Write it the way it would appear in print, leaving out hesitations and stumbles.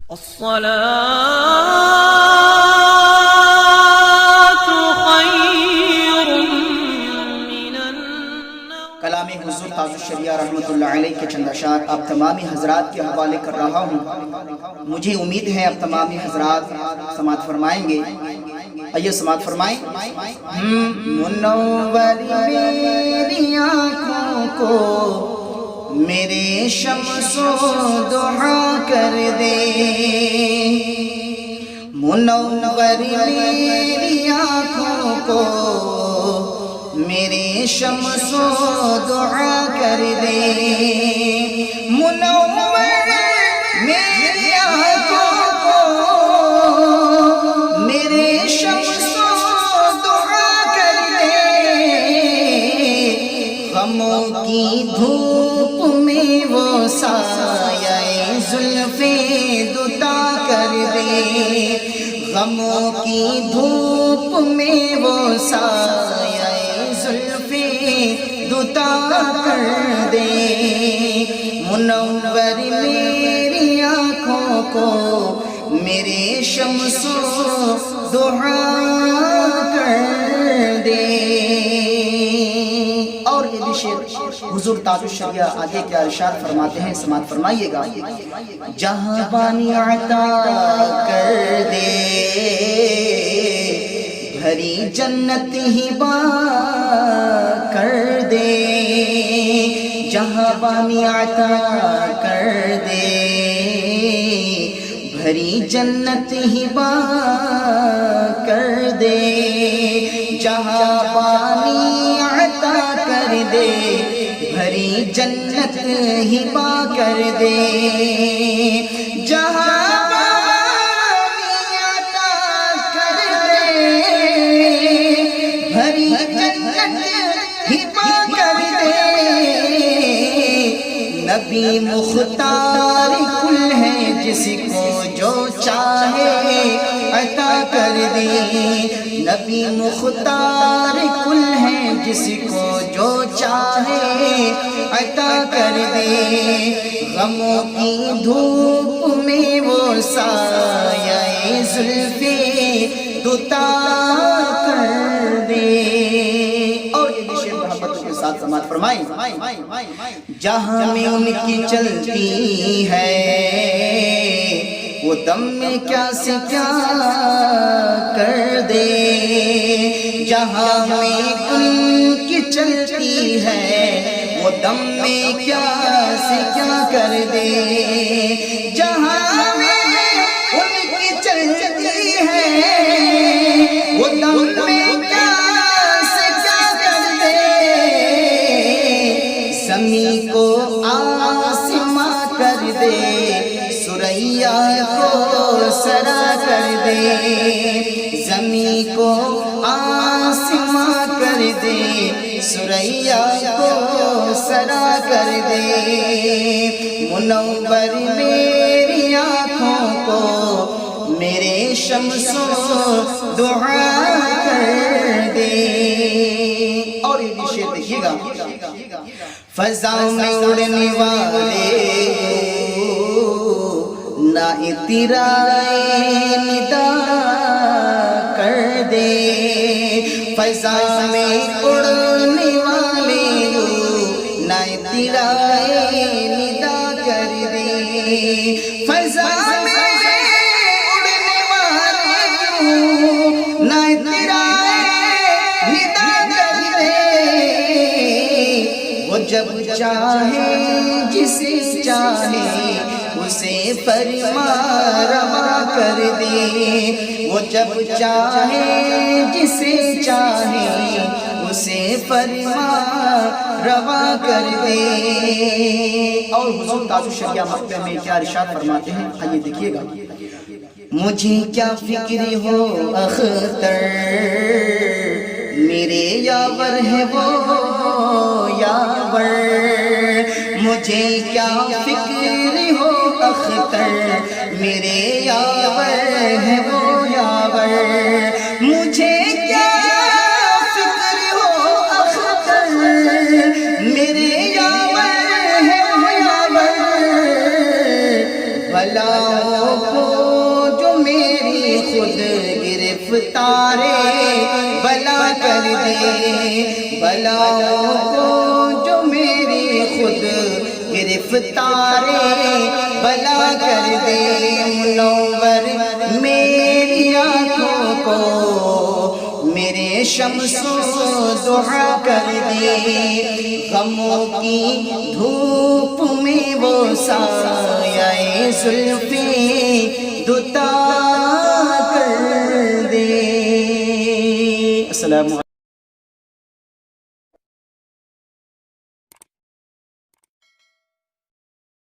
کلام حضور تاج الشریعہ رحمۃ اللہ علیہ کے چند اشعار اب تمامی حضرات کے حوالے کر رہا ہوں۔ مجھے امید ہے اب تمامی حضرات سماعت فرمائیں گے۔ آئیے سماعت فرمائیں۔ منور میری آنکھوں کو میرے شمس و ضحیٰ کر دے، منور میری آنکھوں کو میرے شمس و ضحیٰ کر دے، منور میری آنکھوں کو میرے شمس و ضحیٰ کر دے، غموں کی دھوپ میں وہ سایہ زلف دوتا کر دے، غموں کی دھوپ میں وہ سایہ زلف دوتا کر دے، منور میری آنکھوں کو میرے شمس و ضحیٰ کر دے۔ اور یہ بھی شعر حضور تاج الشریعہ آگے کیا ارشاد فرماتے ہیں، سماعت فرمائیے گا۔ جہاں بانی عطا کر دے بھری جنت ہی با کر دے، جہاں بانی عطا کر دے بھری جنت ہی با کر دے، جہاں بانی عطا کر دے بھری جنت ہی با کر دے، جہاں بھری جنت ہی پا کر دے، نبی مختار کل ہے جس کو جو چاہے عطا کر دے، نبی مختار کل ہے جس کو جو چاہے عطا کر دے، غموں کی دھوپ میں وہ سایہ زلف دوتا کر دے۔ اور یہ بھی شعر محبت کے ساتھ سماعت فرمائیں۔ جہاں میں ان کی چلتی ہے وہ دم میں کیا سے کیا کر دے، جہاں میں ان کی چلتی ہے وہ دم میں کیا سے کیا کر دے، جہاں میں ان کی چلتی ہے وہ دم میں کیا سے کیا کر دے، زمین کو آسماں کر دے ثریا کو سرا کر دے، زمین کو آسماں کر دے ثریا کو سرا کر دے، منور میری آنکھوں کو میرے شمس و ضحیٰ کر دے۔ اور یہ بھی شعر دیکھیے گا۔ فضا میں اڑنے والے نہ اترائے ندا کر دے، فضا میں اڑنے والے نہ اترائے ندا کر دے، فضا میں نہ اترائے ندا کر دے، وہ جب چاہے جسے چاہے اسے فرما روا کر دے، وہ جب چاہے جسے چاہے اسے فرما روا کر دے۔ اور حضور تاج الشریعہ مقطع میں کیا ارشاد فرماتے ہیں، آئیے دیکھیے گا۔ مجھے کیا فکر ہو اختر میرے یاور ہے وہ یاور، مجھے کیا فکر ہو اختر میرے یاور ہے وہ یاور، مجھے کیا فکر ہو اختر میرے یاور ہے وہ یاور، بلاؤں کو میری خود گرفتار بلا کر دے، بلاؤں کو جو میری خود گرفتار بلا کر دے، منور میری آنکھوں کو میرے شمس و ضحیٰ کر دے، غموں کی دھوپ میں وہ سایہ زلفیں دوتا کر دے۔ السلام علیکم۔